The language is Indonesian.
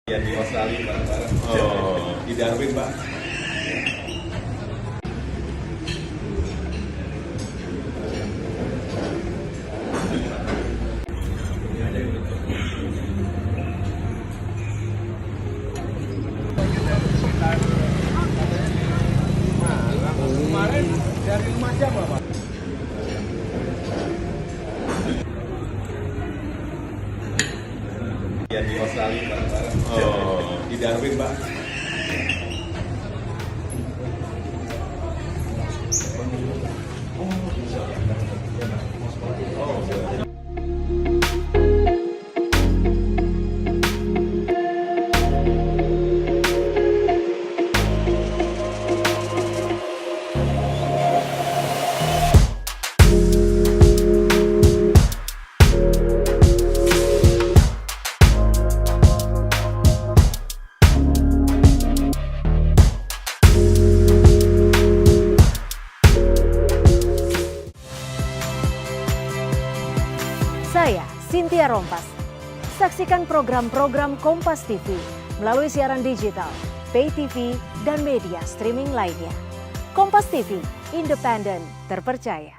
Ya di Australia bareng-bareng. Di Darwin, Pak. Kemarin dari 5 jam Pak. Ya di Australia bareng-bareng. Di Darwin, Pak. Saya Cynthia Rompas. Saksikan program-program Kompas TV melalui siaran digital, pay TV, dan media streaming lainnya. Kompas TV, independen, terpercaya.